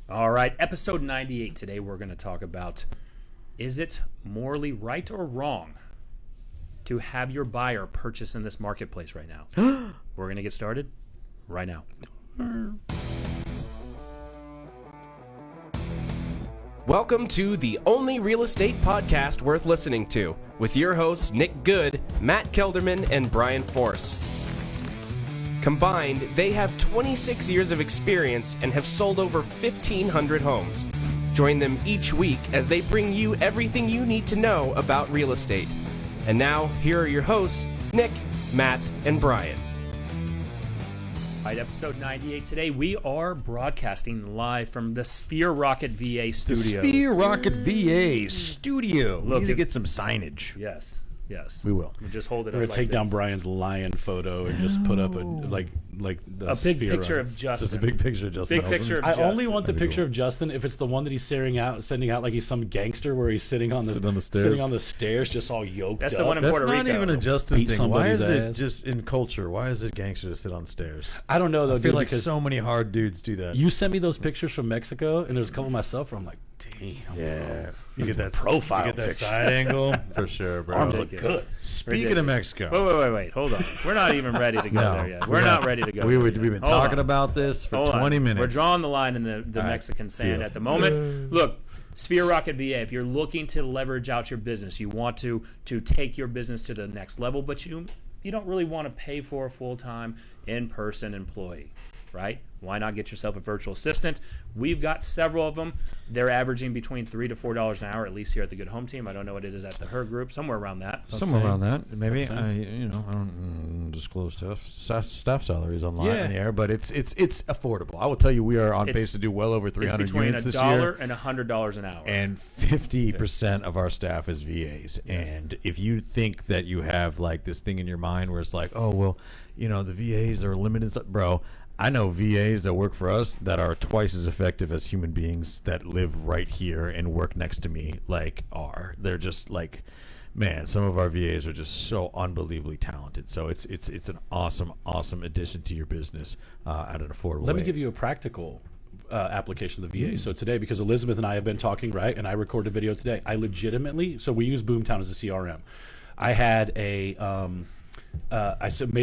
All right, episode 98. Today we're going to talk about, is it morally right or wrong to have your buyer purchase in this marketplace right now? We're going to get started right now. Welcome to the only real estate podcast worth listening to, with your hosts Nick Good, Matt Kelderman, and Brian Force. Combined, they have 26 years of experience and have sold over 1,500 homes. Join them each week as they bring you everything you need to know about real estate. And now, here are your hosts, Nick, Matt, and Brian. All right, episode 98. Today we are broadcasting live from the Sphere Rocket VA studio. The Sphere Rocket VA studio. Look, We need to get some signage. Yes. We will. We'll just hold it We're up gonna take like down this. Brian's lion photo and just put up a A big picture of Justin. Just a big picture of Justin. Big picture of I Justin. only want the That'd be picture cool. of Justin if it's the one that he's sending out like he's some gangster where he's sitting on the stairs. sitting on the stairs, just all yoked That's up. the one in That's Puerto not Rico. even a Justin Beat thing. Why is somebody's it ass. just in culture? Why is it gangster to sit on stairs? I don't know though, I feel dude, like because so many hard dudes do that. you sent me those pictures from Mexico, and there's a couple myself where I'm like, damn, Yeah. You get that profile You get that picture. side angle for sure, bro. arms Ridiculous. look good. Speaking of Mexico, Wait. Hold on. We're not even ready to go No. there yet. We're not ready to go we've there been yet. Hold talking on. about this for Hold on. 20 minutes. We're drawing the line in the All right. Mexican sand Deal. at the moment. Look, Sphere Rocket VA, if you're looking to leverage out your business, you want to take your business to the next level, but you don't really want to pay for a full-time, in-person employee, right? Why not get yourself a virtual assistant? We've got several of them. They're averaging between $3 to $4 an hour, at least here at the Good Home Team. I don't know what it is at the Her Group, somewhere around that. Somewhere around that. Maybe That's I don't disclose staff salaries online in the air, but it's affordable. I will tell you, we are on pace to do well over It's 300 between units this $1 year. and $100 an hour. And 50% of our staff is VAs. Yes. And if you think that you have like this thing in your mind where it's like, oh, well, the VAs are limited stuff, bro. I know VAs that work for us that are twice as effective as human beings that live right here and work next to me are. They're just like, man, some of our VAs are just so unbelievably talented. So it's an awesome addition to your business at an affordable way. Let me give you a practical application of the VA. So today, because Elizabeth and I have been talking, right, and I recorded a video today, I legitimately, so we use Boomtown as a CRM. I had made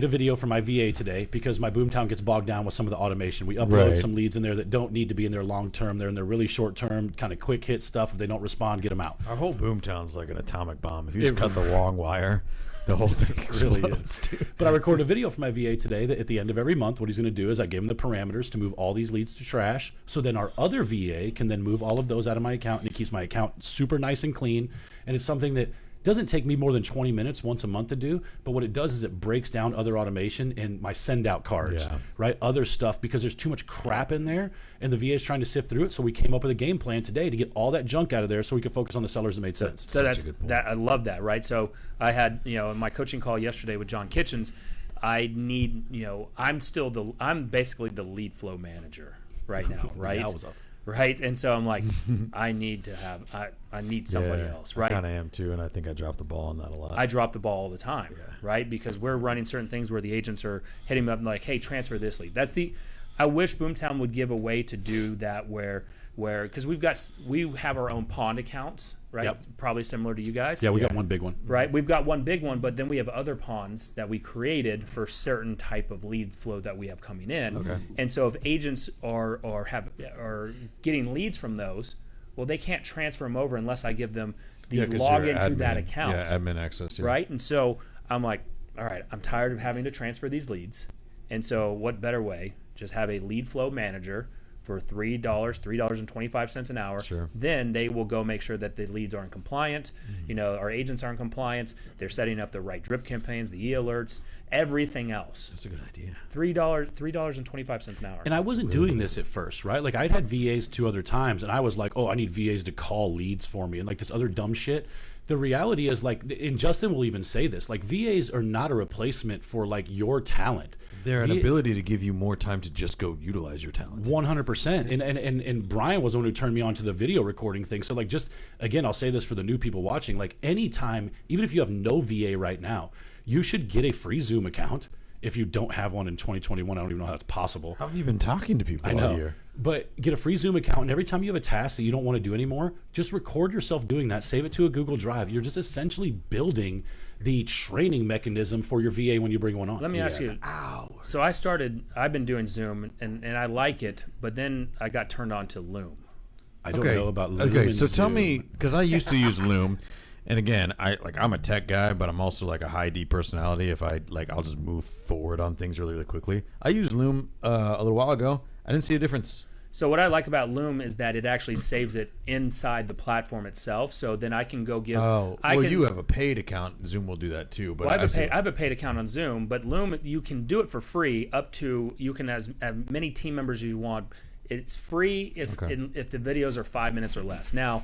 a video for my VA today because my Boomtown gets bogged down with some of the automation. We upload Right. some leads in there that don't need to be in there long term. They're in there really short term, kind of quick hit stuff. If they don't respond, get them out. Our whole Boomtown's like an atomic bomb. If you just cut the wrong wire, the whole thing Really explodes, is. dude. But I recorded a video for my VA today that at the end of every month, what he's going to do is I give him the parameters to move all these leads to trash. So then our other VA can then move all of those out of my account, and it keeps my account super nice and clean. And it's something that doesn't take me more than 20 minutes once a month to do. But what it does is it breaks down other automation in my send out cards, Yeah. right? Other stuff, because there's too much crap in there and the VA is trying to sift through it. So we came up with a game plan today to get all that junk out of there so we could focus on the sellers that made sense. So Such a good point. that I love that, right? So I had, in my coaching call yesterday with John Kitchens, I need, I'm basically the lead flow manager right now, right? That was up. Right, and so I'm like, I need somebody else, right? I kind of am too, and I think I dropped the ball on that a lot. I drop the ball all the time, right? Because we're running certain things where the agents are hitting me up and like, hey, transfer this lead. I wish Boomtown would give a way to do that where because we have our own pond accounts, right? Yep. Probably similar to you guys. Yeah, we got one big one. Right, we've got one big one, but then we have other ponds that we created for certain type of lead flow that we have coming in. Okay. And so if agents are getting leads from those, well, they can't transfer them over unless I give them the 'cause login you're to that admin. account. Yeah, admin access. Yeah. Right, and so I'm like, all right, I'm tired of having to transfer these leads, and so what better way? Just have a lead flow manager for $3.25 an hour. Sure. Then they will go make sure that the leads aren't compliant. Mm-hmm. Our agents aren't compliant. They're setting up the right drip campaigns, the e-alerts, everything else. That's a good idea. $3.25 an hour. And I wasn't doing this at first, right? Like I'd had VAs 2 other times, and I was like, oh, I need VAs to call leads for me, and like this other dumb shit. The reality is, like, and Justin will even say this, like VAs are not a replacement for like your talent. They're an ability to give you more time to just go utilize your talent. 100%. And Brian was the one who turned me on to the video recording thing. So like, just again, I'll say this for the new people watching, like anytime, even if you have no VA right now, you should get a free Zoom account If you don't have one in 2021, I don't even know how that's possible. How have you been talking to people I know. all year? But get a free Zoom account, and every time you have a task that you don't want to do anymore, just record yourself doing that. Save it to a Google Drive. You're just essentially building the training mechanism for your VA when you bring one on. Let me ask you. So I've been doing Zoom, and I like it, but then I got turned on to Loom. I don't know about Loom. Okay, and so tell Zoom. me, because I used to use Loom, and again, I'm a tech guy, but I'm also like a high D personality. If I'll just move forward on things really, really quickly. I used Loom a little while ago. I didn't see a difference. So what I like about Loom is that it actually saves it inside the platform itself. So then I can go give. You have a paid account. Zoom will do that too. But I have a paid account on Zoom, but Loom, you can do it for free. You can have as many team members as you want. It's free if the videos are 5 minutes or less. Now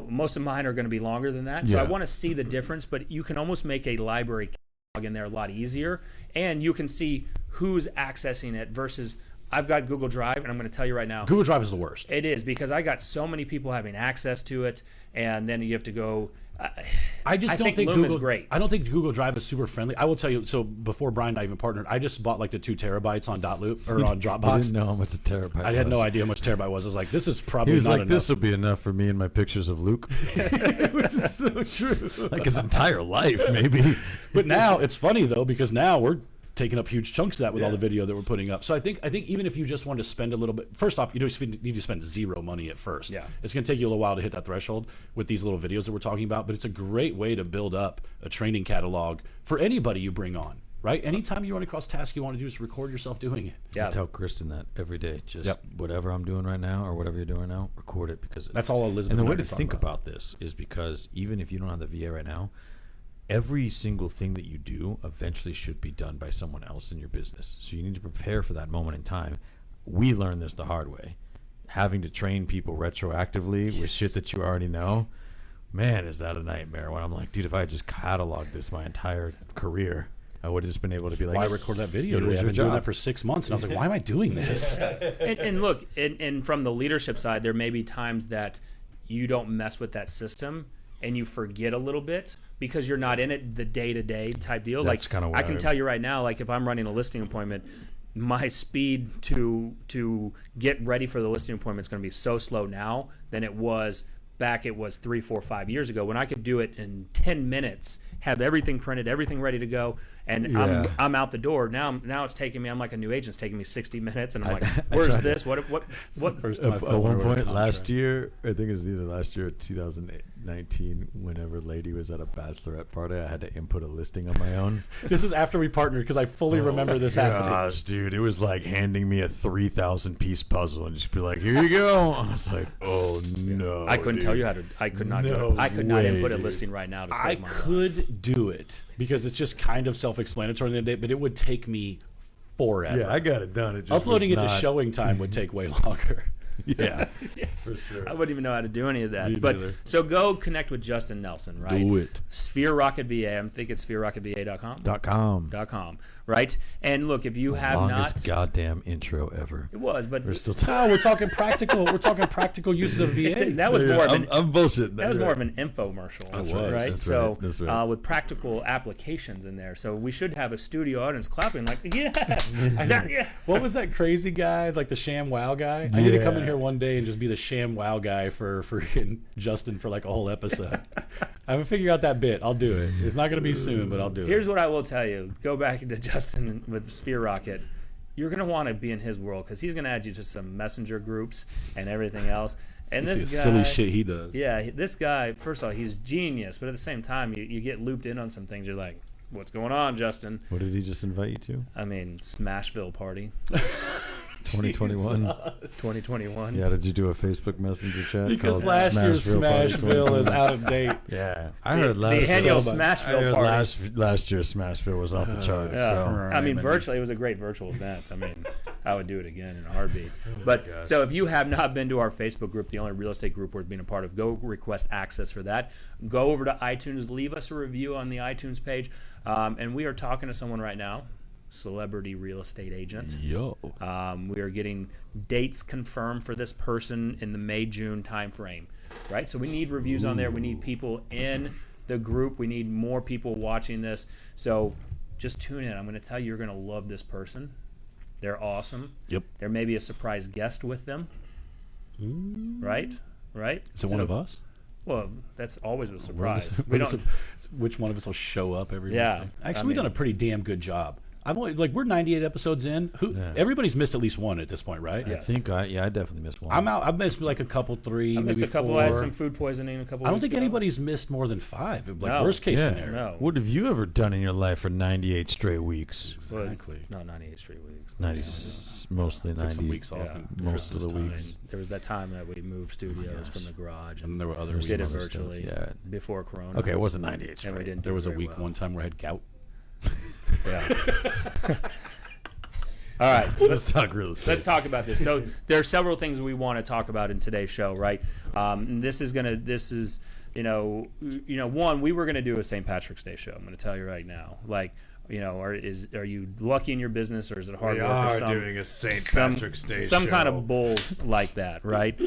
most of mine are going to be longer than that. So I want to see the difference, but you can almost make a library catalog in there a lot easier, and you can see who's accessing it versus. I've got Google Drive, and I'm going to tell you right now. Google Drive is the worst. It is, because I got so many people having access to it, and then you have to go. I don't think Loom Google is great. I don't think Google Drive is super friendly. I will tell you. So before Brian and I even partnered, I just bought like the 2 terabytes on .loop or on Dropbox. I didn't know how much a terabyte I had no idea how much terabyte was. I was like, this is probably He was not like, enough. this will be enough for me and my pictures of Luke. Which is so true. Like his entire life, maybe. But now it's funny though, because now we're taking up huge chunks of that with all the video that we're putting up. So I think even if you just want to spend a little bit, first off, you need to spend zero money at first. Yeah. It's going to take you a little while to hit that threshold with these little videos that we're talking about, but it's a great way to build up a training catalog for anybody you bring on, right? Anytime you run across tasks you want to do, just record yourself doing it. Yeah. I tell Kristen that every day. Just whatever I'm doing right now or whatever you're doing right now, record it, because That's all Elizabeth and the and I way to are talking think about this is because even if you don't have the VA right now, every single thing that you do eventually should be done by someone else in your business. So you need to prepare for that moment in time. We learned this the hard way. Having to train people retroactively with shit that you already know, man, is that a nightmare. When I'm like, dude, if I had just cataloged this my entire career, I would have just been able to be like, Why record that video Here's today? I've your been doing job. that for 6 months, and I was like, why am I doing this? And look, and from the leadership side, there may be times that you don't mess with that system and you forget a little bit because you're not in it the day-to-day type deal. That's like kinda I can why- tell you right now, like if I'm running a listing appointment, my speed to get ready for the listing appointment is going to be so slow now than it was back. It was 3, 4, 5 years ago when I could do it in 10 minutes, have everything printed, everything ready to go, and Yeah. I'm out the door. Now it's taking me. I'm like a new agent. It's taking me 60 minutes, and I'm like, I where's tried- this? What? First time I At felt one when I wrote a point last contract. year, I think it was either last year or 2019, whenever Lady was at a bachelorette party, I had to input a listing on my own. This is after we partnered, because I fully remember this happening. Gosh, dude, it was like handing me a 3,000 piece puzzle and just be like, "Here you go." I was like, "Oh no!" I couldn't tell dude. you how to. I could not. No I could not input a way. listing right now to save I my life. could do it because it's just kind of self-explanatory in the day, but it would take me forever. Yeah, I got it done. It just Uploading was it to not- showing time would take way longer. Yeah, Yes. for sure. I wouldn't even know how to do any of that. Me But neither. so go connect with Justin Nelson, right? Do it. Sphere Rocket VA. I think it's sphererocketva.com. .com. .com, right? And look, if you have Longest not, goddamn intro ever. it was, but We're still No, we're talking practical. We're talking practical uses of VA. that was more of an I'm bullshitting. that was more of an infomercial, That's right? right, that's So right, that's right. with practical applications in there, so we should have a studio audience clapping like, yes, yeah. What was that crazy guy, like the Sham Wow guy? I need to come in Yeah. here one day and just be the Sham Wow guy for Justin for like a whole episode. I haven't figured out that bit. I'll do it. It's not going to be soon, but I'll do Here's it. what I will tell you. Go back to Justin with Sphere Rocket. You're going to want to be in his world because he's going to add you to some messenger groups and everything else. And this guy, Silly shit he does. yeah, this guy, first of all, he's genius. But at the same time, you get looped in on some things. You're like, what's going on, Justin? What did he just invite you to? I mean, Smashville party 2021. 2021. Yeah, did you do a Facebook Messenger chat? Because called last year's Smashville Party Smashville is out of date. Yeah, I heard last. The annual I Smashville heard party. last year's Smashville was off the charts. Yeah, So. I mean, man. virtually, it was a great virtual event. I mean, I would do it again in a heartbeat. But gosh. so if you have not been to our Facebook group, the only real estate group worth being a part of, go request access for that. Go over to iTunes, leave us a review on the iTunes page. And we are talking to someone right now, celebrity real estate agent. Yo. We are getting dates confirmed for this person in the May-June time frame, right? So we need reviews on there. We need people in the group. We need more people watching this. So just tune in. I'm going to tell you, you're going to love this person. They're awesome. Yep. There may be a surprise guest with them. Right? Is it one of us? Well, that's always the surprise. We don't. Which one of us will show up every Yeah, week? Actually, we've done a pretty damn good job. I've only we're 98 episodes in. Everybody's missed at least one at this point, right? Yes. I think I definitely missed one. I'm out. I've missed like a couple, 3, I missed maybe a couple. 4. I had some food poisoning a couple. I don't weeks think ago. anybody's missed more than 5. Like No. worst case Yeah. scenario. No. What have you ever done in your life for 98 straight weeks? Exactly. No, 98 straight weeks. 90, mostly Took 90. some weeks off. Yeah. And Most of Christmas the time. weeks. There was that time that we moved studios from the garage And and there were other There's weeks. did it some other stuff, virtually yeah. before Corona. Okay, it wasn't 98 And straight. we didn't. There do was a very week well. one time where I had gout. Yeah. All right. Let's talk real estate. Let's talk about this. So there are several things we want to talk about in today's show, right? And this is one, we were gonna do a St. Patrick's Day show. I'm gonna tell you right now, like, are you lucky in your business, or is it hard work? Or some, doing a St. some Patrick's Day some kind of bulls like that, right?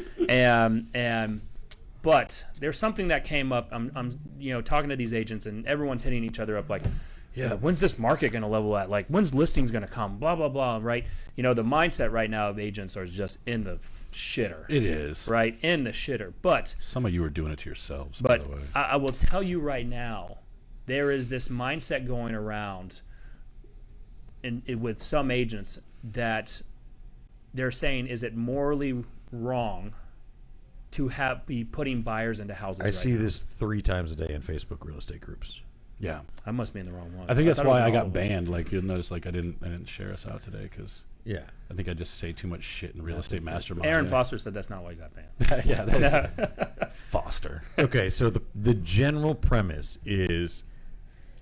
But there's something that came up. I'm talking to these agents, and everyone's hitting each other up like, yeah, when's this market going to level at? Like, when's listings going to come? Blah, blah, blah, right? The mindset right now of agents are just in the shitter. It is. Right? In the shitter. But Some of you are doing it to yourselves, by but the way. I will tell you right now, there is this mindset going around with some agents that they're saying, is it morally wrong to be putting buyers into houses I see now? this 3 times a day in Facebook real estate groups. Yeah. I must be in the wrong one. I think that's thought it was why I in all got of them. banned. Like you'll notice, like I didn't share us out today because Yeah. I think I just say too much shit in real estate mastermind. Aaron Yeah. Foster said that's not why he got banned. Yeah, that's Foster. Okay, so the general premise is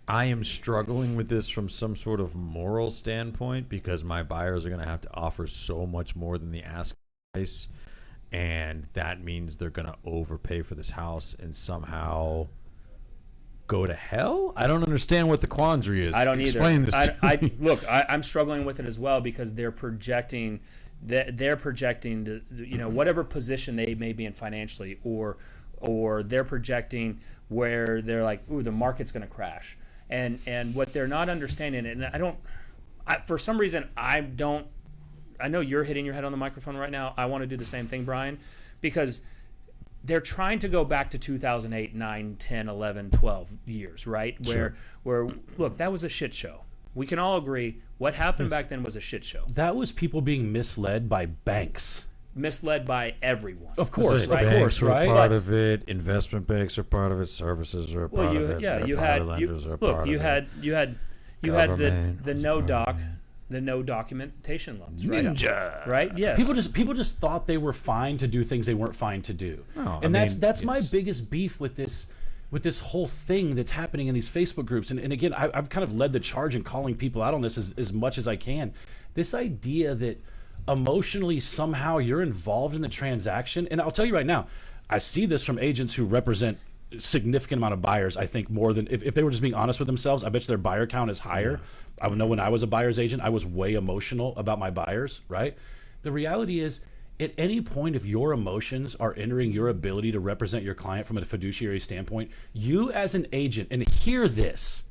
I am struggling with this from some sort of moral standpoint because my buyers are going to have to offer so much more than the ask price, and that means they're going to overpay for this house and somehow go to hell. I don't understand what the quandary is. I don't Explain either. this to me. Look, I'm struggling with it as well because they're projecting whatever position they may be in financially, or they're projecting where they're like, ooh, the market's going to crash, and what they're not understanding, and for some reason I know you're hitting your head on the microphone right now. I want to do the same thing, Brian, because they're trying to go back to 2008, 9, 10, 11, 12 years, right? Where look, that was a shit show. We can all agree what happened back then was a shit show. That was people being misled by banks. Misled by everyone. Of course, Right. of course, Banks are right? part of it. Investment banks are part of it. Services are a part of it. Private lenders are a part of it. You had Government the was no part of doc, it. the no documentation loans, right? Ninja. Right? Yes. People just thought they were fine to do things they weren't fine to do. Oh, And I that's mean, that's my yes. biggest beef with this whole thing that's happening in these Facebook groups. And again, I've kind of led the charge in calling people out on this as much as I can. This idea that emotionally somehow you're involved in the transaction. And I'll tell you right now, I see this from agents who represent a significant amount of buyers. I think more than if they were just being honest with themselves, I bet you their buyer count is higher. I would know when I was a buyer's agent, I was way emotional about my buyers, right? The reality is, at any point, if your emotions are entering your ability to represent your client from a fiduciary standpoint, you as an agent, and hear this,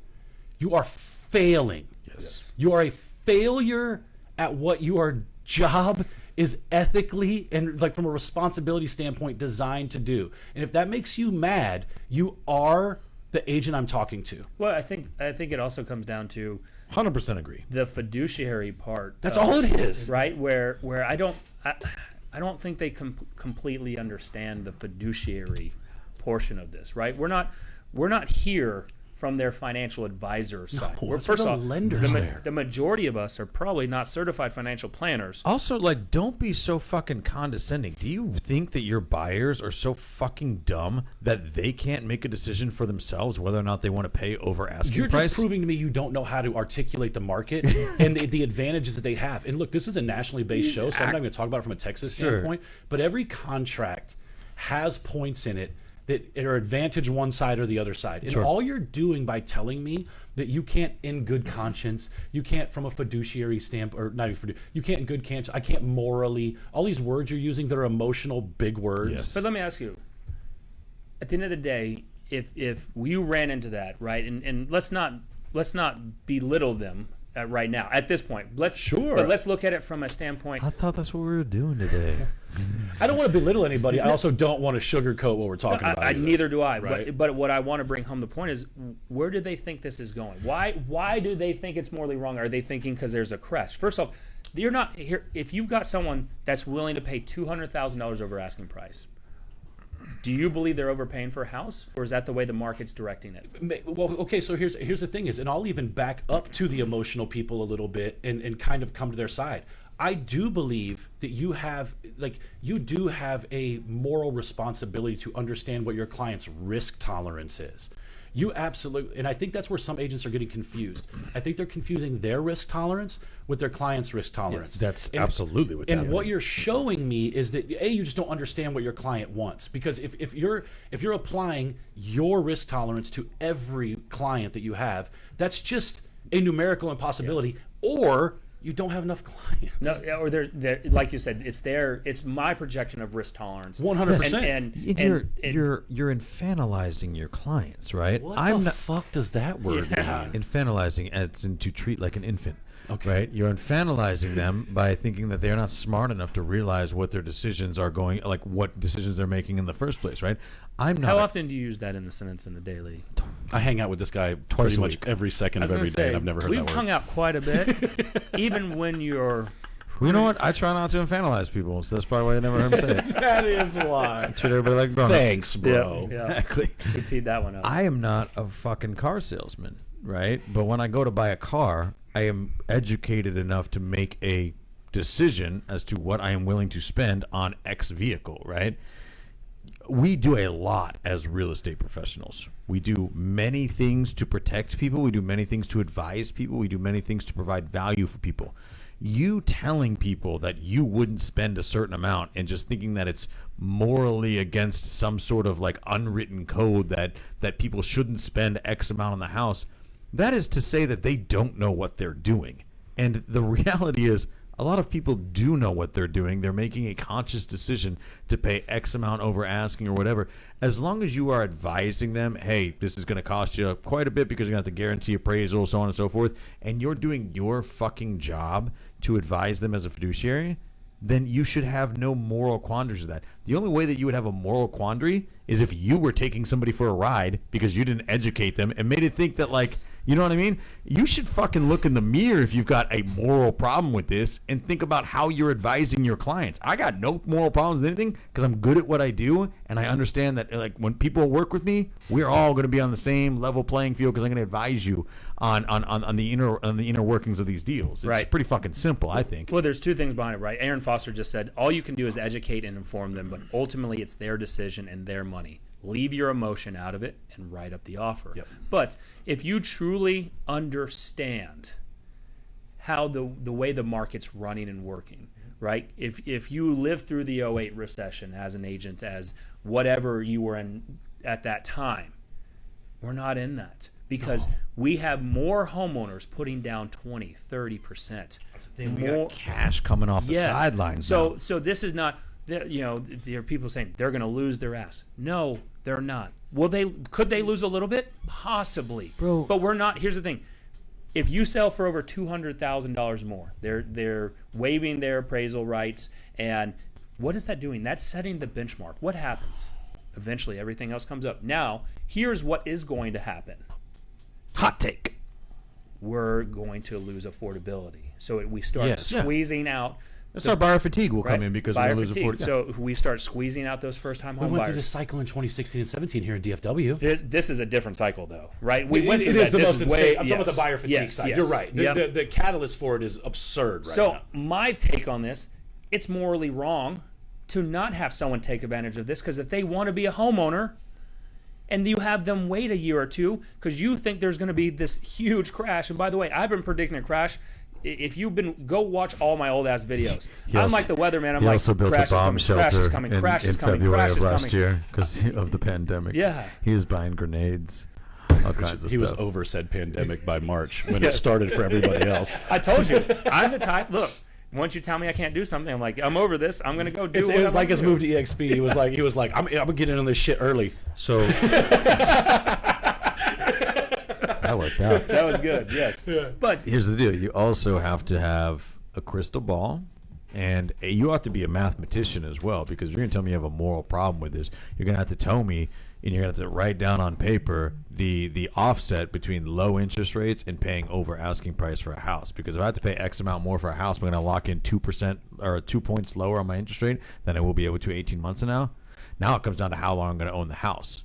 you are failing. Yes. You are a failure at what your job is ethically and like from a responsibility standpoint designed to do. And if that makes you mad, you are the agent I'm talking to. Well, I think it also comes down to 100% agree. the fiduciary part. That's all it is. Right? Where I don't think they completely understand the fiduciary portion of this, right? We're not here from their financial advisor side. that's First where off, the lender's there. the majority of us are probably not certified financial planners. Also, like, don't be so fucking condescending. Do you think that your buyers are so fucking dumb that they can't make a decision for themselves whether or not they want to pay over asking You're price? just proving to me you don't know how to articulate the market and the advantages that they have. And look, this is a nationally based show, so I'm not going to talk about it from a Texas standpoint, but every contract has points in it that are advantage one side or the other side. And all you're doing by telling me that you can't in good conscience, you can't from a fiduciary standpoint, or not even you can't in good conscience, I can't morally, all these words you're using that are emotional big words. Yes. But let me ask you, at the end of the day, if we ran into that, right, and let's not belittle them right now at this point. Sure. But let's look at it from a standpoint. I thought that's what we were doing today. I don't want to belittle anybody. I also don't want to sugarcoat what we're talking about. Neither do I. Right. But what I want to bring home the point is, where do they think this is going? Why do they think it's morally wrong? Are they thinking because there's a crash? First off, you're not here. If you've got someone that's willing to pay $200,000 over asking price, do you believe they're overpaying for a house, or is that the way the market's directing it? Well, okay, so here's the thing is, and I'll even back up to the emotional people a little bit and kind of come to their side. I do believe that you do have a moral responsibility to understand what your client's risk tolerance is. You absolutely, and I think that's where some agents are getting confused. I think they're confusing their risk tolerance with their client's risk tolerance. That's absolutely what's happening. And what you're showing me is that you just don't understand what your client wants, because if you're applying your risk tolerance to every client that you have, that's just a numerical impossibility, or you don't have enough clients. No, or they're like you said, it's my projection of risk tolerance. 100%. And you're infantilizing your clients, right? What the fuck does that word mean? Infantilizing as in to treat like an infant. Okay. Right? You're infantilizing them by thinking that they're not smart enough to realize what their decisions are going, like what decisions they're making in the first place, right? How often do you use that in a sentence in the daily? I hang out with this guy Twice pretty a much week. every second of every day, and I've never heard that We've word. hung out quite a bit, even when you're. You know what? I try not to infantilize people, so that's probably why I never heard him say it. That is a lie. Treat everybody like grown. Thanks, bro. Yeah. Exactly. We teed that one up. I am not a fucking car salesman, right? But when I go to buy a car, I am educated enough to make a decision as to what I am willing to spend on X vehicle, right? We do a lot as real estate professionals. We do many things to protect people. We do many things to advise people. We do many things to provide value for people. You telling people that you wouldn't spend a certain amount and just thinking that it's morally against some sort of like unwritten code that people shouldn't spend X amount on the house, that is to say that they don't know what they're doing. And the reality is, a lot of people do know what they're doing. They're making a conscious decision to pay X amount over asking or whatever. As long as you are advising them, hey, this is going to cost you quite a bit because you're going to have to guarantee appraisal, so on and so forth, and you're doing your fucking job to advise them as a fiduciary, then you should have no moral quandaries of that. The only way that you would have a moral quandary is if you were taking somebody for a ride because you didn't educate them and made it think that, like, you know what I mean? You should fucking look in the mirror if you've got a moral problem with this and think about how you're advising your clients. I got no moral problems with anything because I'm good at what I do, and I understand that, like, when people work with me, we're all going to be on the same level playing field because I'm going to advise you on the inner workings of these deals. It's pretty fucking simple, I think. Well, there's two things behind it, right? Aaron Foster just said all you can do is educate and inform them, but ultimately it's their decision and their money. Leave your emotion out of it and write up the offer. Yep. But if you truly understand how the way the market's running and working, right? If you lived through the 2008 recession as an agent, as whatever you were in at that time, we're not in that. Because we have more homeowners putting down 20, 30%. That's the thing. We got cash coming off the sidelines. So this is not, you know, there are people saying they're going to lose their ass. No, they're not. Could they lose a little bit? Possibly. Bro. But we're not. Here's the thing. If you sell for over $200,000 more, they're waiving their appraisal rights. And what is that doing? That's setting the benchmark. What happens? Eventually, everything else comes up. Now, here's what is going to happen. Hot take. We're going to lose affordability. So we start squeezing out. That's our buyer fatigue will come in because we're buyer going to lose fatigue. affordability. So if we start squeezing out those first-time home We went through buyers. this cycle in 2016 and 17 here in DFW. This is a different cycle, though, right? It is the most insane. I'm talking about the buyer fatigue yes, side. yes. You're right. Yep. The catalyst for it is absurd right So now. my take on this, it's morally wrong to not have someone take advantage of this, because if they want to be a homeowner and you have them wait a year or two because you think there's going to be this huge crash. And by the way, I've been predicting a crash. If you've been, go watch all my old ass videos. I'm like the weatherman. I'm he like, also built crash a is bomb coming, shelter crash is coming, in, crash in is coming, February crash of is last coming. year because of the pandemic. Yeah. He was buying grenades, all kinds of He was stuff. over said pandemic by March when it started for everybody else. I told you, I'm the type. Look, once you tell me I can't do something, I'm like, I'm over this. I'm gonna go do. It was like his move to EXP. He was like, I'm gonna get in on this shit early. So That worked out. That was good. Yes. But Here's the deal. You also have to have a crystal ball, and you have to be a mathematician as well, because if you're going to tell me you have a moral problem with this, you're going to have to tell me, and you're going to have to write down on paper the offset between low interest rates and paying over asking price for a house. Because if I have to pay X amount more for a house, I'm going to lock in 2% or 2 points lower on my interest rate than I will be able to 18 months from now. Now it comes down to how long I'm going to own the house.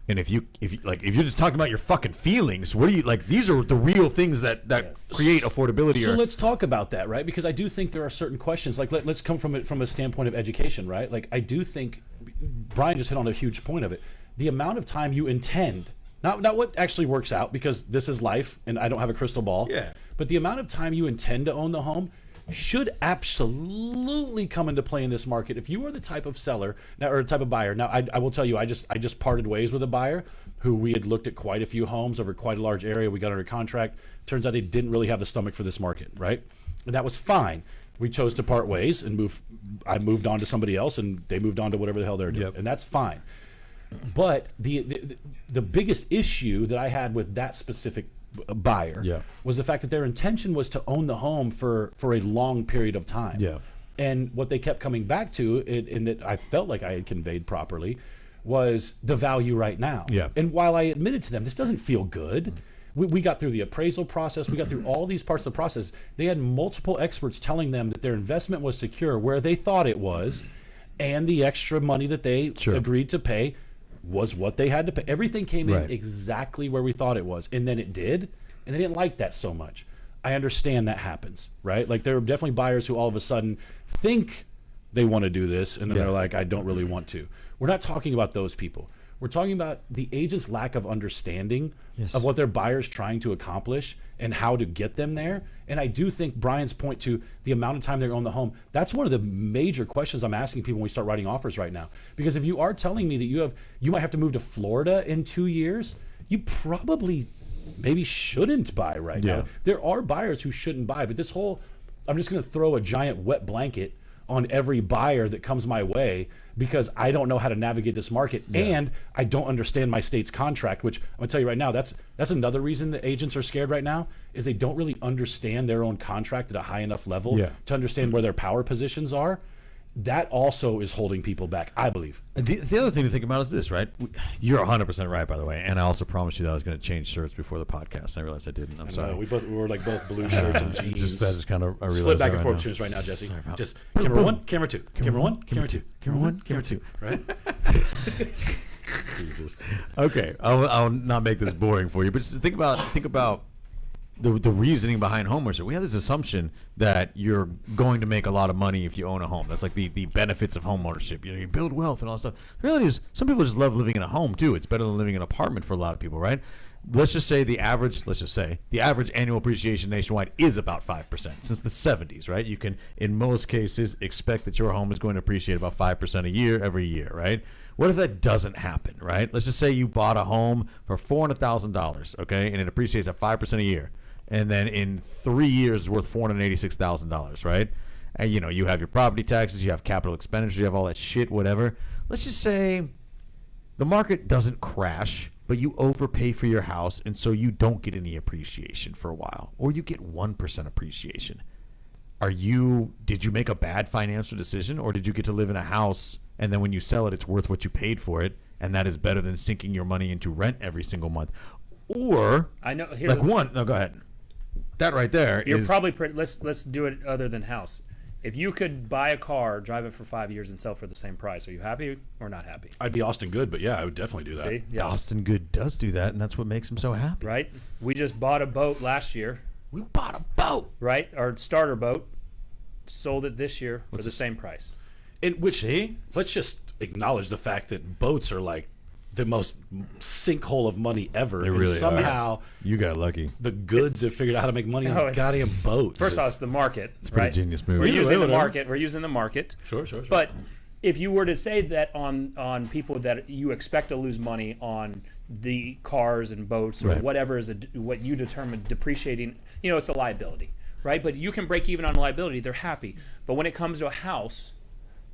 And if you're just talking about your fucking feelings, what do you like? These are the real things that Yes. create affordability. So let's talk about that, right? Because I do think there are certain questions. Like let's come from it from a standpoint of education, right? Like I do think Brian just hit on a huge point of it. The amount of time you intend, not what actually works out, because this is life, and I don't have a crystal ball. Yeah. But the amount of time you intend to own the home should absolutely come into play in this market. If you are the type of seller now, or type of buyer, now I will tell you, I just parted ways with a buyer who we had looked at quite a few homes over quite a large area. We got under contract. Turns out they didn't really have the stomach for this market, right? And that was fine. We chose to part ways and move. I moved on to somebody else, and they moved on to whatever the hell they're doing, Yep. and that's fine. But the biggest issue that I had with that specific buyer Yeah. was the fact that their intention was to own the home for a long period of time. Yeah. And what they kept coming back to, and that I felt like I had conveyed properly, was the value right now. Yeah. And while I admitted to them, this doesn't feel good. We got through the appraisal process. We got through all these parts of the process. They had multiple experts telling them that their investment was secure where they thought it was, and the extra money that they agreed to pay was what they had to pay. Everything came in exactly where we thought it was. And then it did. And they didn't like that so much. I understand that happens, right? Like there are definitely buyers who all of a sudden think they want to do this, and then they're like, I don't really want to. We're not talking about those people. We're talking about the agent's lack of understanding of what their buyer's trying to accomplish and how to get them there. And I do think Brian's point to the amount of time they own the home, that's one of the major questions I'm asking people when we start writing offers right now. Because if you are telling me that you might have to move to Florida in 2 years, you probably maybe shouldn't buy right now. There are buyers who shouldn't buy, but this whole, I'm just going to throw a giant wet blanket on every buyer that comes my way because I don't know how to navigate this market and I don't understand my state's contract, which I'm gonna tell you right now, that's another reason that agents are scared right now, is they don't really understand their own contract at a high enough level to understand where their power positions are. That also is holding people back, I believe. The other thing to think about is this, right? You're 100% right, by the way. And I also promised you that I was going to change shirts before the podcast. I realized I didn't. I'm sorry. We were like both blue shirts and jeans. That is kind of, I realized Flip back that and forth now. between us right now, Jesse. Just camera one, camera two, camera one, camera two, camera one, camera two. Right? Jesus. Okay, I'll not make this boring for you, but just think about the reasoning behind homeownership. We have this assumption that you're going to make a lot of money if you own a home. That's like the benefits of homeownership. You build wealth and all that stuff. The reality is, some people just love living in a home too. It's better than living in an apartment for a lot of people, right? Let's just say the average annual appreciation nationwide is about 5% since the 70s, right? You can, in most cases, expect that your home is going to appreciate about 5% a year every year, right? What if that doesn't happen, right? Let's just say you bought a home for $400,000, okay, and it appreciates at 5% a year. And then in 3 years it's worth $486,000, right? And you have your property taxes, you have capital expenditures, you have all that shit, whatever. Let's just say the market doesn't crash, but you overpay for your house, and so you don't get any appreciation for a while, or you get 1% appreciation. Did you make a bad financial decision, or did you get to live in a house and then when you sell it, it's worth what you paid for it, and that is better than sinking your money into rent every single month? Or I know. No, go ahead. That right there You're is probably let's do it other than house. If you could buy a car, drive it for 5 years, and sell for the same price, are you happy or not happy? I'd be Austin Good, but yeah, I would definitely do that. See, yes. Austin Good does do that, and that's what makes him so happy. Right? We just bought a boat last year. We bought a boat, right? Our starter boat. Sold it this year for the same price. Let's just acknowledge the fact that boats are like the most sinkhole of money ever. They really somehow you got lucky. The goods have figured out how to make money on goddamn boats. First off, it's the market. It's a pretty genius move. We're using the market. We're using the market. Sure. But if you were to say that on people that you expect to lose money on the cars and boats or whatever is what you determine depreciating, it's a liability, right? But you can break even on liability. They're happy. But when it comes to a house,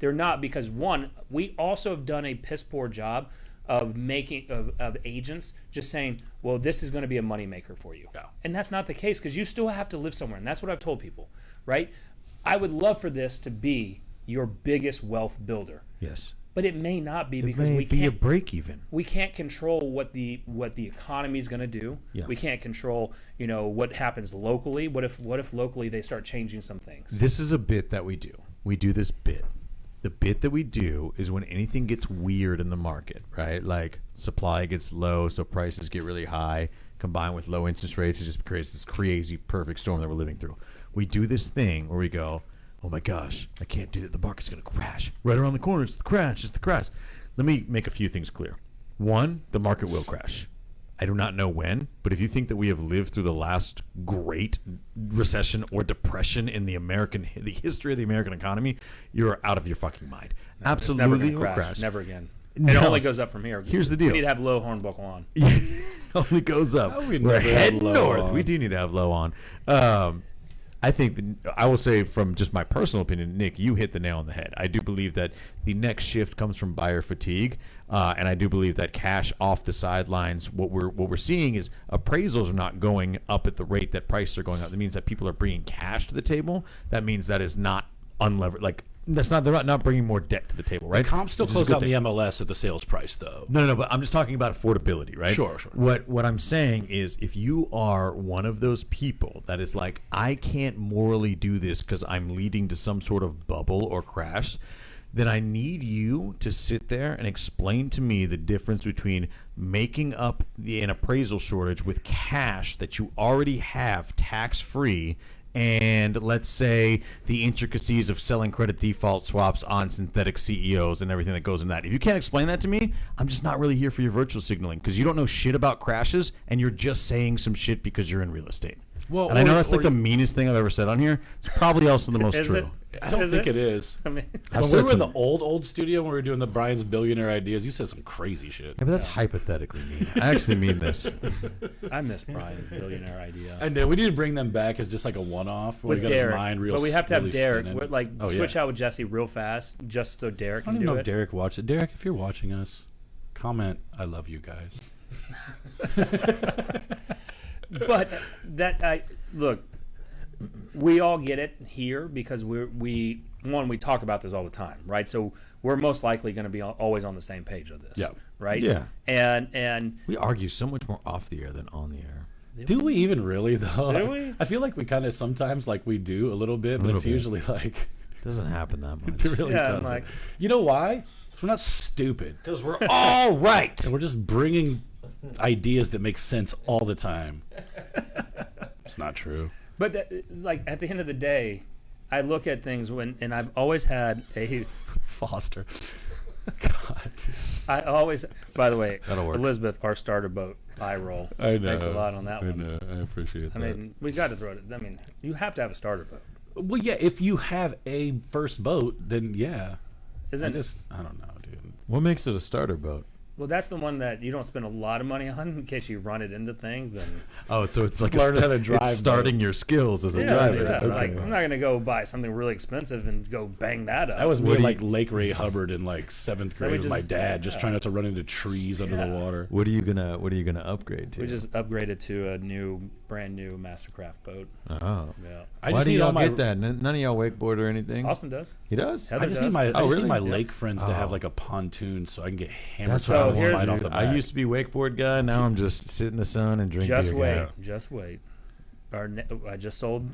they're not, because one, we also have done a piss poor job of agents just saying, well, this is going to be a moneymaker for you. Yeah. And that's not the case, because you still have to live somewhere. And that's what I've told people, right? I would love for this to be your biggest wealth builder. Yes. But it may not be, It because may we be a can't break even. we can't control what the economy is going to do. Yeah. We can't control, what happens locally. What if locally they start changing some things? This is a bit that we do. We do this bit. The bit that we do is when anything gets weird in the market, right? Like supply gets low, so prices get really high, combined with low interest rates, it just creates this crazy perfect storm that we're living through. We do this thing where we go, oh my gosh, I can't do that. The market's going to crash. Right around the corner, it's the crash, it's the crash. Let me make a few things clear. One, the market will crash. I do not know when, but if you think that we have lived through the last great recession or depression in the history of the American economy, you're out of your fucking mind. Absolutely, It's never it will going to crash. crash. Never again. No. It only goes up from here. Here's the deal. We need to have low hornbuckle on. Only goes up. we We're never had heading low north. on. We do need to have low on. I think I will say, from just my personal opinion, Nick, you hit the nail on the head. I do believe that the next shift comes from buyer fatigue, and I do believe that cash off the sidelines. What we're seeing is appraisals are not going up at the rate that prices are going up. That means that people are bringing cash to the table. That means that is not unlevered. Like that's not, they're not bringing more debt to the table, right? The comps still Which is a close good out thing. the MLS at the sales price, though. No, but I'm just talking about affordability, right? Sure. What I'm saying is, if you are one of those people that is like, I can't morally do this because I'm leading to some sort of bubble or crash, then I need you to sit there and explain to me the difference between making up an appraisal shortage with cash that you already have tax-free, and let's say the intricacies of selling credit default swaps on synthetic CEOs and everything that goes in that. If you can't explain that to me, I'm just not really here for your virtual signaling, because you don't know shit about crashes and you're just saying some shit because you're in real estate. Well, and I know or- that's like or- the meanest thing I've ever said on here. It's probably also the most Is true. it? I don't Is think it? it is. I mean, I've When said we were in the some- old studio when we were doing the Brian's Billionaire Ideas, you said some crazy shit. Yeah, but that's hypothetically mean. I actually mean this. I miss Brian's billionaire idea. And we need to bring them back as just like a one-off. When With he got Derek, his mind real. but we have to have really Derek. spinning. Like Oh, yeah. switch out with Jesse real fast, just so Derek I don't can even do know it. if Derek watched it. Derek, if you're watching us, comment. I love you guys. But look, we all get it here because we talk about this all the time, right? So we're most likely going to be always on the same page of this, Yeah. right? Yeah. And We argue so much more off the air than on the air. Do we even really though? Do we? I feel like we kind of sometimes like we do a little bit, but little it's bit. usually like Doesn't happen that much. it really Yeah, I'm doesn't. like- You know why? 'Cause we're not stupid. Because we're all right. And we're just bringing ideas that make sense all the time. It's not true. but like at the end of the day, I look at things and I've always had a Foster. God. I always. By the way, That'll work. Elizabeth, our starter boat, eye roll. I know. Thanks a lot on that I one. know. I appreciate I that. mean, we got to throw it. I mean, you have to have a starter boat. Well, yeah, if you have a first boat, then yeah. Isn't I don't know, dude. What makes it a starter boat? Well, that's the one that you don't spend a lot of money on in case you run it into things. And Oh, so it's like Learn how to drive, It's starting your skills as a driver. yeah, Okay. like I'm not gonna go buy something really expensive and go bang that up. That was me What at do like Lake Ray Hubbard in like 7th grade we with just- my dad, just trying not to run into trees under the water. What are you gonna upgrade to? we just upgraded to a brand new Mastercraft boat. Oh. Yeah, I Why just do need y'all all my get that? None of y'all wakeboard or anything? Austin does. He does? Heather I just does. need my Oh, really? my Yeah. lake friends to have Oh. like a pontoon so I can get hammered That's so what I I don't was slide doing. off the back. I used to be wakeboard guy. Now I'm just sit in the sun and drink Just beer. wait, guy. just wait. I just sold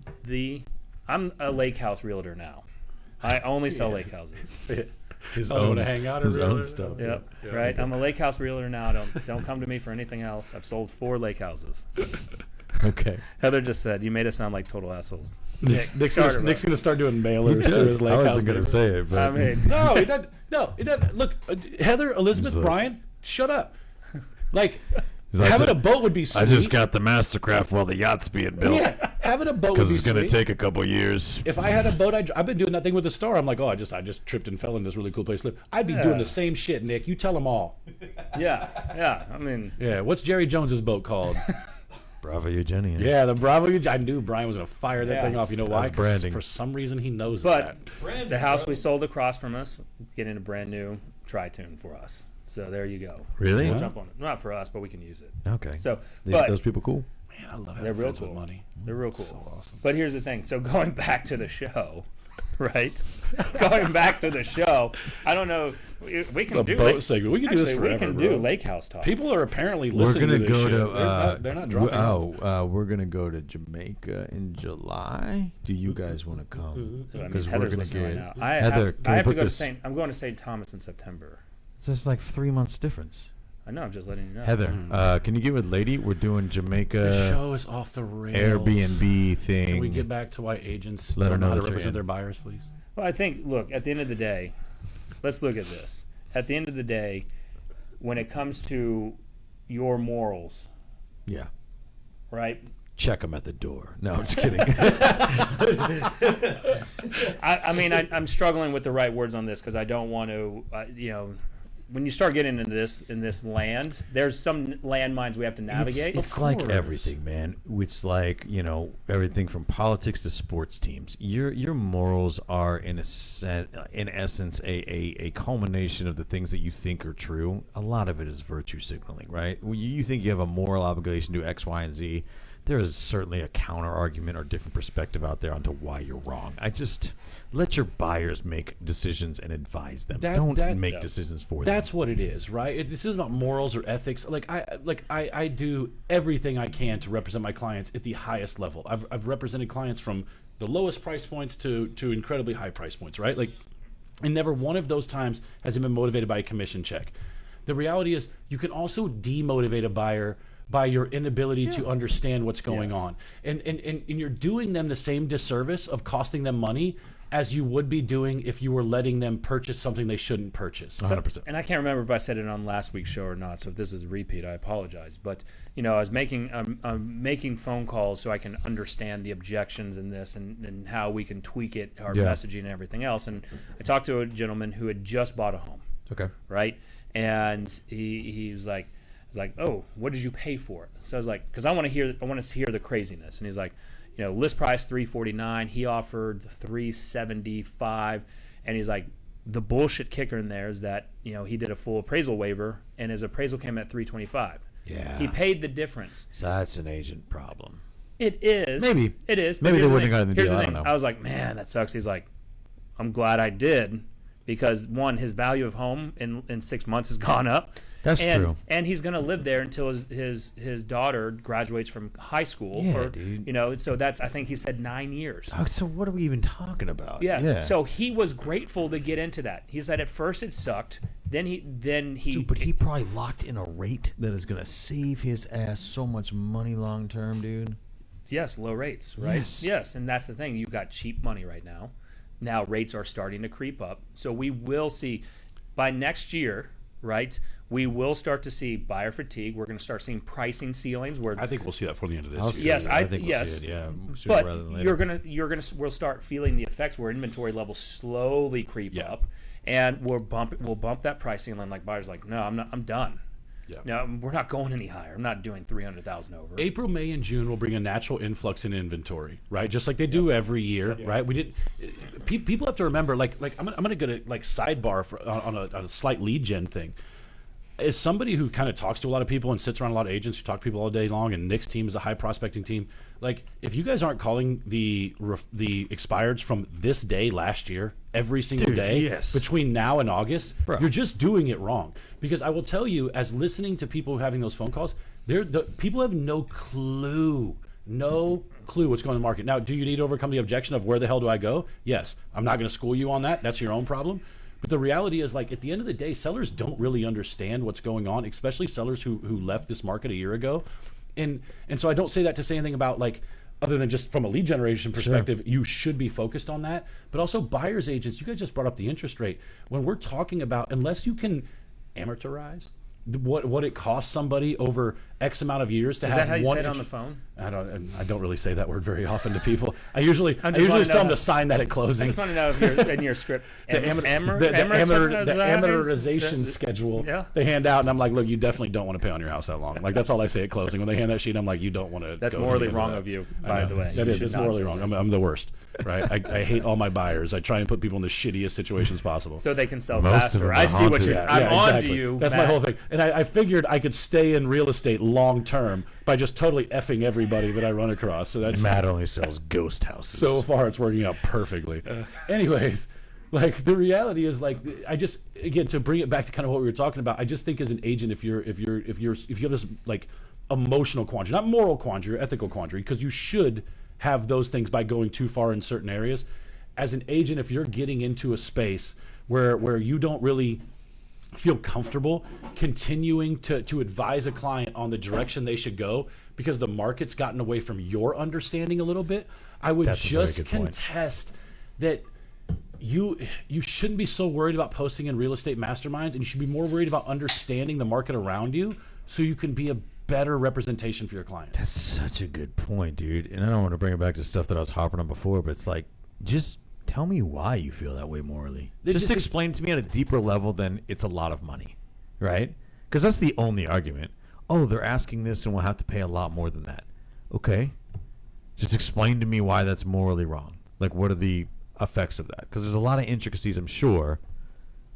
I'm a lake house realtor now. I only sell lake houses. His own- own to hang out or his own really? stuff. Yep, right. I'm a lake house realtor now. Don't come to me for anything else. I've sold 4 lake houses. Okay. Heather just said you made us sound like total assholes. Nick's starter gonna boat. start doing mailers to his lake I house. wasn't gonna neighbor. say it, but I mean, No, it doesn't. No, it doesn't. Look, Heather, Elizabeth, He's like- Brian, shut up. Like, He's like, having a boat would be sweet. I just got the Mastercraft while the yacht's being built Yeah, having a boat would because be it's gonna sweet. take a couple years. If I had a boat, I've been doing that thing with the Star. I'm like, oh, I just tripped and fell in this really cool place to live. I'd be doing the same shit, Nick. You tell them all. yeah. I mean, Yeah, what's Jerry Jones's boat called? Bravo Eugenia. Yeah, the Bravo. I knew Brian was gonna fire that Yeah. thing off. You know why? That's 'Cause branding. for some reason he knows but that. the house we sold across from us, getting a brand new tri-tune for us. So there you go. Really? We'll jump on it. Not for us, but we can use it. Okay. So, but those people cool. Man, I love they're having real friends cool. with money. They're real cool. So awesome. But here's the thing. So going back to the show, right? Going back to the show, I don't know. We can do boat segment. We can do this forever, we can bro. do Lake House talk. People are apparently We're listening gonna to this go shit. to. They're not dropping off. We're gonna go to Jamaica in July. Do you guys want to come? I mean, Because Heather's listening right now. I Heather, have, can I we have to put go to this- St. I'm going to St. Thomas in September. It's just like 3 months difference. I know. I'm just letting you know. Heather, can you get with Lady? We're doing Jamaica The show is off the rails. Airbnb thing. Can we get back to why agents Let her don't know know how to that you're represent in. their buyers, please? Well, I think, look, at the end of the day, let's look at this. At the end of the day, when it comes to your morals, Yeah. right? Check them at the door. No, I'm just kidding. I mean, I'm struggling with the right words on this because I don't want to, when you start getting into this in this land, there's some landmines we have to navigate. It's like everything, man. It's like, everything from politics to sports teams. Your morals are in essence a culmination of the things that you think are true. A lot of it is virtue signaling, right? When you think you have a moral obligation to do X, Y, and Z, there is certainly a counter argument or different perspective out there onto why you're wrong. I just let your buyers make decisions and advise them. Don't make decisions for them. That's what it is, right? This isn't about morals or ethics. I do everything I can to represent my clients at the highest level. I've represented clients from the lowest price points to incredibly high price points, right? And never one of those times has it been motivated by a commission check. The reality is you can also demotivate a buyer by your inability to understand what's going on. And you're doing them the same disservice of costing them money as you would be doing if you were letting them purchase something they shouldn't purchase. 100%. And I can't remember if I said it on last week's show or not, so if this is a repeat, I apologize. But, I was making phone calls so I can understand the objections in this and how we can tweak it, our messaging and everything else. And I talked to a gentleman who had just bought a home. Okay. Right? And he was like, oh, what did you pay for it? So I was like, because I want to hear the craziness. And he's like, list price $349. He offered $375, and he's like, the bullshit kicker in there is that he did a full appraisal waiver, and his appraisal came at $325. Yeah. He paid the difference. So that's an agent problem. It is. Maybe. It is. Maybe they here's wouldn't thing. have gotten the Here's deal. the I thing. don't know. I was like, man, that sucks. He's like, I'm glad I did, because one, his value of home in 6 months has gone up. That's true. And he's going to live there until his daughter graduates from high school. Yeah, dude. So that's, I think he said 9 years. So what are we even talking about? Yeah. So he was grateful to get into that. He said at first it sucked. Then he. Dude, but he probably locked in a rate that is going to save his ass so much money long term, dude. Yes, low rates, right? Yes. And that's the thing. You've got cheap money right now. Now rates are starting to creep up. So we will see by next year, right? We will start to see buyer fatigue. We're going to start seeing pricing ceilings. Where I think we'll see that before the end of this year. Yes, I think we'll yes. see it, yeah, sooner But rather than later. we'll start feeling the effects where inventory levels slowly creep up, and we'll bump that price ceiling. Like buyers, like, no, I'm done. Yeah. No, we're not going any higher. I'm not doing 300,000 over. April, May, and June will bring a natural influx in inventory, right? Just like they do every year, right? We didn't. People have to remember, like I'm gonna go to sidebar on a slight lead gen thing. As somebody who kind of talks to a lot of people and sits around a lot of agents who talk to people all day long, and Nick's team is a high prospecting team, like if you guys aren't calling the expireds from this day last year every single day between now and August, you're just doing it wrong. Because I will tell you, as listening to people having those phone calls, people have no clue what's going on in the market. Now, do you need to overcome the objection of where the hell do I go? Yes. I'm not going to school you on that. That's your own problem. But the reality is, like, at the end of the day, sellers don't really understand what's going on, especially sellers who left this market a year ago. And so I don't say that to say anything about, like, other than just from a lead generation perspective, you should be focused on that. But also buyer's agents, you guys just brought up the interest rate. When we're talking about, unless you can amortize, what it costs somebody over X amount of years to Is have that how you one say it on the phone? I don't really say that word very often to people. I usually just just wanna tell know them to sign that at I closing. just want to know if you're in your script. The amortization schedule Yeah. they hand out, and I'm like, look, you definitely don't want to pay on your house that long. Like, that's all I say at closing. When they hand that sheet, I'm like, you don't want to. That's go to morally the end wrong that. of you, I by know. the way. That You is, should it's not morally say wrong. that. I'm the worst, right? I hate all my buyers. I try and put people in the shittiest situations possible. So they can sell Most of faster. them are I see what haunted. you're. I'm on exactly. to you. That's Matt. my whole thing. And I figured I could stay in real estate long term by just totally effing everybody that I run across. So that's Matt only sells ghost houses. so far it's working out perfectly. Anyways, like the reality is, like, I just, again, to bring it back to kind of what we were talking about, I just think as an agent, if you have this like emotional quandary, not moral quandary, ethical quandary, because you should have those things by going too far in certain areas. As an agent, if you're getting into a space where you don't really feel comfortable continuing to advise a client on the direction they should go because the market's gotten away from your understanding a little bit, I would That's a very just good point. contest that you shouldn't be so worried about posting in real estate masterminds, and you should be more worried about understanding the market around you so you can be a better representation for your client. That's such a good point, dude. And I don't want to bring it back to stuff that I was harping on before, but it's like, just tell me why you feel that way morally. Just explain to me on a deeper level than it's a lot of money, right? Because that's the only argument. Oh, they're asking this and we'll have to pay a lot more than that. Okay. Just explain to me why that's morally wrong. Like, what are the effects of that? Because there's a lot of intricacies, I'm sure.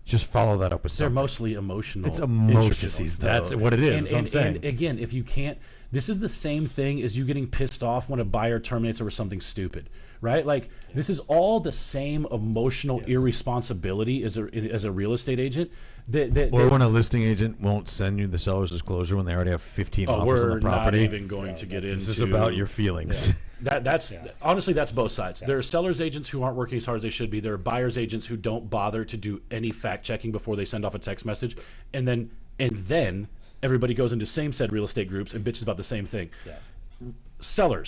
Just follow that up with They're something. mostly emotional. It's emotional. Intricacies, though. That's what it is. That's what I'm saying. And again, if you can't, this is the same thing as you getting pissed off when a buyer terminates over something stupid, right? Like, this is all the same emotional irresponsibility as a real estate agent. Or when a listing agent won't send you the seller's disclosure when they already have 15 offers on we're the property. not even going to get into. This is about your feelings. That's honestly, that's both sides. There are sellers agents who aren't working as hard as they should be. There are buyers agents who don't bother to do any fact checking before they send off a text message, and then everybody goes into same said real estate groups and bitches about the same thing. Seller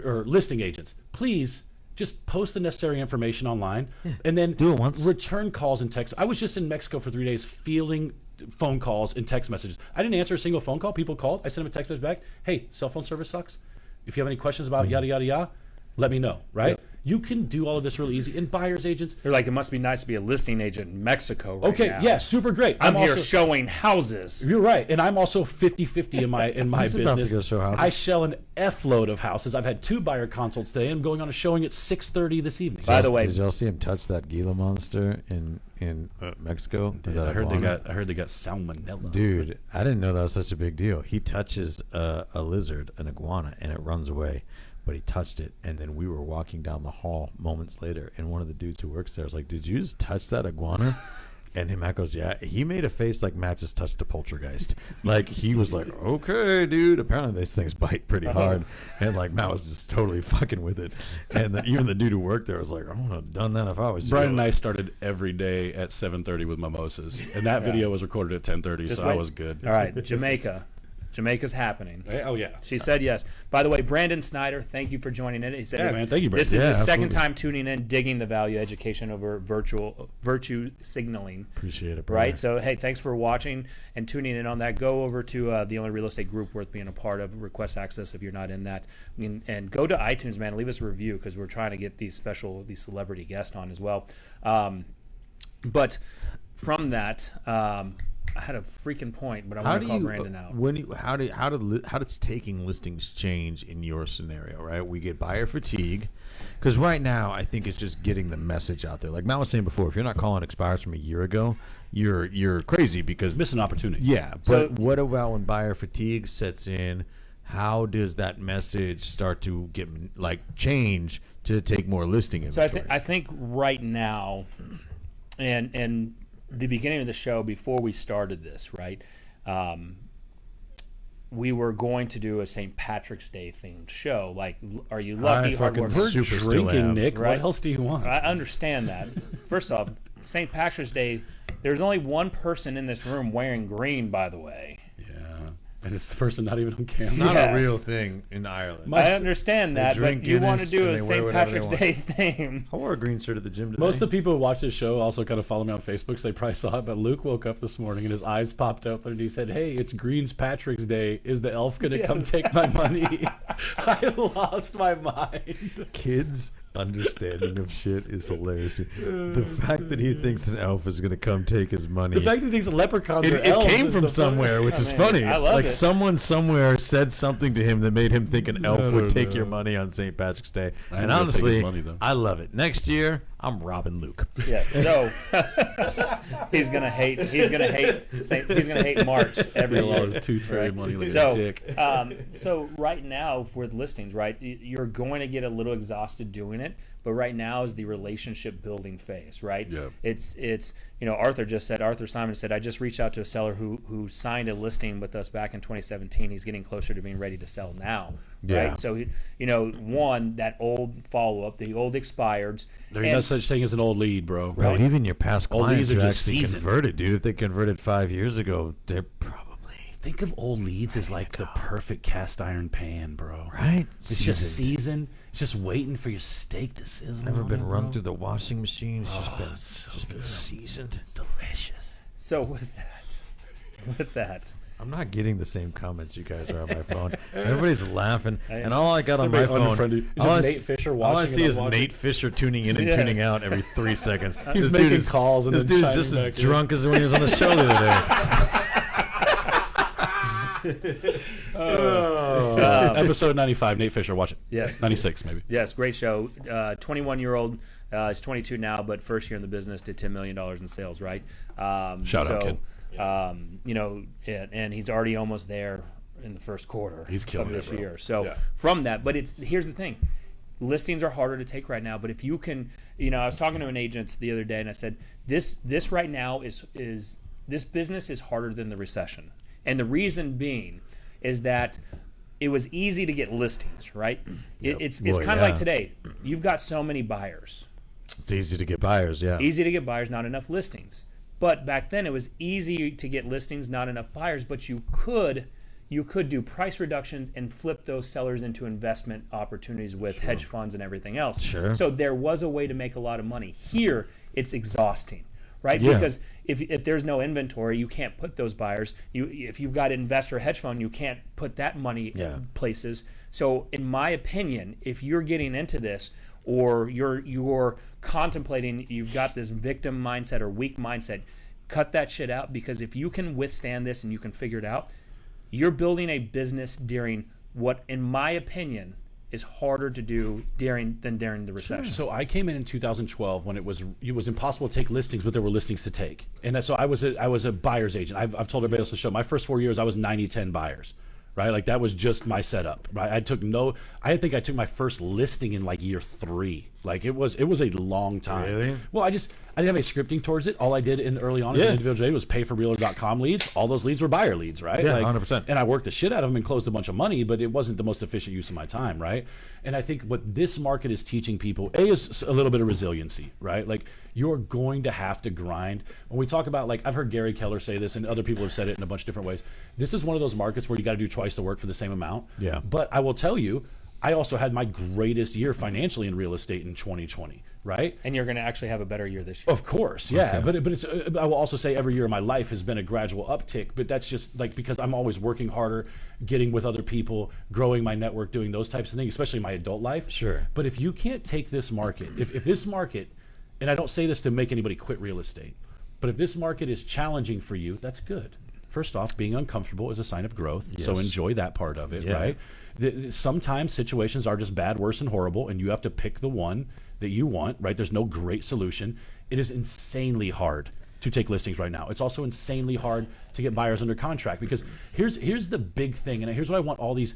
or listing agents, please just post the necessary information online, and then Do it once. return calls and text. I was just in Mexico for 3 days fielding phone calls and text messages. I didn't answer a single phone call. People called. I sent them a text message back. Hey, cell phone service sucks. If you have any questions about yada, yada, yada, let me know, right? Yep. You can do all of this really easy. And buyers agents, They're like, it must be nice to be a listing agent in Mexico right now. yeah, super great. I'm here also, showing houses. You're right. And I'm also 50-50 in my He's about to business. go show houses. I sell an F load of houses. I've had 2 buyer consults today. I'm going on a showing at 6:30 this evening. By the way, Did y'all see him touch that Gila monster in Mexico? Is that I heard iguana? they got salmonella. Dude, I didn't know that was such a big deal. He touches a lizard, an iguana, and it runs away. But he touched it, and then we were walking down the hall moments later, and one of the dudes who works there was like, "Did you just touch that iguana?" And Matt goes, "Yeah." He made a face like Matt just touched a poltergeist. Like, he was like, "Okay, dude." Apparently these things bite pretty hard, and like Matt was just totally fucking with it. And even the dude who worked there was like, "I would have done that if I was you." Brian and I started every day at 7:30 with mimosas, and that video was recorded at 10:30, so I was good. All right, Jamaica. Jamaica's happening. Oh yeah. She said yes. By the way, Brandon Snyder, thank you for joining in. He said, Yeah, man. Thank you, Brandon. This is Yeah, his second absolutely. time tuning in, digging the value education over virtue signaling. Appreciate it, brother. Right? So, hey, thanks for watching and tuning in on that. Go over to the only real estate group worth being a part of. Request access if you're not in that. And go to iTunes, man. Leave us a review because we're trying to get these celebrity guests on as well. But from that, I had a freaking point, but I want to call Brandon out. How does taking listings change in your scenario? Right, we get buyer fatigue, because right now I think it's just getting the message out there. Like Matt was saying before, if you're not calling expires from a year ago, you're crazy because Miss an opportunity. yeah. But So- what about when buyer fatigue sets in? How does that message start to get change to take more listing So inventory? I think right now, and the beginning of the show before we started this, right? We were going to do a St. Patrick's Day themed show. Like, are you lucky? I Hard fucking work. We're Super still drinking, am. Nick. Right? What else do you want? I understand that. First off, St. Patrick's Day. There's only one person in this room wearing green, by the way. Yeah. And it's the person not even on camera. It's not Yes. a real thing in Ireland. I understand that, drink but you want to Guinness do and a they wear St. whatever they Patrick's Day theme. I wore a green shirt at the gym today. Most of the people who watch this show also kind of follow me on Facebook, so they probably saw it. But Luke woke up this morning and his eyes popped open and he said, "Hey, it's Green's Patrick's Day. Is the elf going to come take my money?" I lost my mind. kids' understanding of shit is hilarious. The fact that he thinks an elf is going to come take his money. The fact that he thinks leprechauns are it elves came is from the somewhere, which is funny. I love like it. someone somewhere said something to him that made him think an elf would take your money on St. Patrick's Day. I And am gonna take his honestly, money, though. I love it. Next year, I'm robbing Luke. Yes. So he's gonna hate. He's gonna hate March every Steal all year. his tooth fairy money like So, a dick. so right now with listings, right, you're going to get a little exhausted doing it, but right now is the relationship building phase, right? Yeah. It's Arthur Simon said, I just reached out to a seller who signed a listing with us back in 2017. He's getting closer to being ready to sell now, Yeah. right? So one, that old follow up, the old expireds. There ain't no such thing as an old lead, bro. Bro, even your past Old clients leads are who just actually seasoned. converted, dude. If they converted 5 years ago, they're probably Think of old leads as like the perfect cast iron pan, bro. right. It's just seasoned. It's just waiting for your steak to sizzle. Never on been it, run bro. through the washing machine. It's just been seasoned. Delicious. So with that, I'm not getting the same comments you guys are on my phone. Everybody's laughing, and all I got It's on my everybody phone, unfriended. It's all just I Nate Fisher all I watching see and is unwatching. Nate Fisher tuning in and Yeah. tuning out every 3 seconds. He's This making dude is- calls and this then dude's chiming just as back in. drunk as when he was on the show the other day. Episode 95, Nate Fisher. Watch it. Yes. 96 maybe. yes, great show. 21-year-old, he's 22 now, but first year in the business, did $10 million in sales, right? Shout out, kid. And he's already almost there in the first quarter He's killing of it, this bro. year. So Yeah. from that, but here's the thing. Listings are harder to take right now, but if you can, I was talking to an agent the other day and I said, this right now is this business is harder than the recession. And the reason being is that it was easy to get listings, right? It's Boy, kind of yeah. like today. You've got so many buyers. It's easy to get buyers, yeah. Easy to get buyers, not enough listings. But back then it was easy to get listings, not enough buyers, but you could do price reductions and flip those sellers into investment opportunities with hedge funds and everything else. Sure. So there was a way to make a lot of money. Here it's exhausting, right? Yeah. Because if there's no inventory, you can't put those buyers. If you've got an investor hedge fund, you can't put that money in places. So in my opinion, if you're getting into this or you're contemplating, you've got this victim mindset or weak mindset, cut that shit out, because if you can withstand this and you can figure it out, you're building a business during what, in my opinion, is harder to do than during the recession. So I came in 2012 when it was impossible to take listings, but there were listings to take. And so I was a buyer's agent. I've told everybody else on the show, my first 4 years I was 90-10 buyers. Right? Like that was just my setup. Right? I think I took my first listing in like year 3. Like it was a long time. Really? Well, I didn't have any scripting towards it. All I did early on as an individual trade was pay for Realtor.com leads. All those leads were buyer leads, right? Yeah, like, 100%. And I worked the shit out of them and closed a bunch of money, but it wasn't the most efficient use of my time, right? And I think what this market is teaching people, is a little bit of resiliency, right? Like you're going to have to grind. When we talk about, like, I've heard Gary Keller say this and other people have said it in a bunch of different ways. This is one of those markets where you got to do twice the work for the same amount. Yeah. But I will tell you, I also had my greatest year financially in real estate in 2020, right? And you're going to actually have a better year this year. Of course, yeah. But it's. I will also say every year of my life has been a gradual uptick. But that's just like because I'm always working harder, getting with other people, growing my network, doing those types of things, especially my adult life. Sure. But if you can't take this market, if this market, and I don't say this to make anybody quit real estate, but if this market is challenging for you, that's good. First off, being uncomfortable is a sign of growth. So enjoy that part of it, Yeah. right? Sometimes situations are just bad, worse, and horrible, and you have to pick the one that you want, right? There's no great solution. It is insanely hard to take listings right now. It's also insanely hard to get buyers under contract because here's the big thing, and here's what I want all these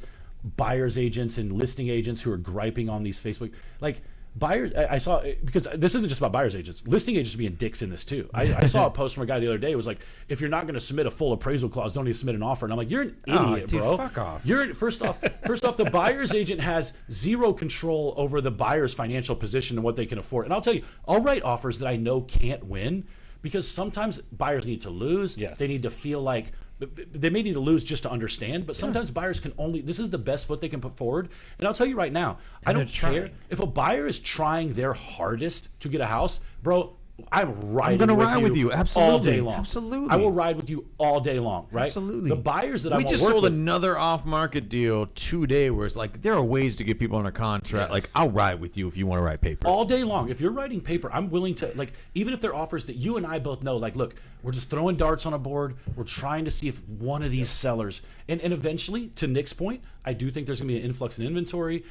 buyers agents and listing agents who are griping on these Facebook, like, buyers, I saw, because this isn't just about buyers agents, listing agents being dicks in this too. I saw a post from a guy the other day. It was like, if you're not going to submit a full appraisal clause, don't even submit an offer. And I'm like, you're an idiot, dude, bro. fuck off. You're first off, the buyer's agent has zero control over the buyer's financial position and what they can afford. And I'll tell you, I'll write offers that I know can't win, because sometimes buyers need to lose. Yes. They need to feel like they may need to lose just to understand, but sometimes buyers can only, this is the best foot they can put forward. And I'll tell you right now, I don't care if a buyer is trying their hardest to get a house, bro. I'm gonna ride with you. Absolutely. all day long. Absolutely. I will ride with you all day long, right? Absolutely. The buyers that I we want just work sold with, another off-market deal today where it's like there are ways to get people under contract. Yes. Like I'll ride with you if you want to write paper. all day long. If you're writing paper, I'm willing to, like, even if they're offers that you and I both know, like, look, we're just throwing darts on a board. We're trying to see if one of these sellers, and eventually, to Nick's point, I do think there's going to be an influx in inventory.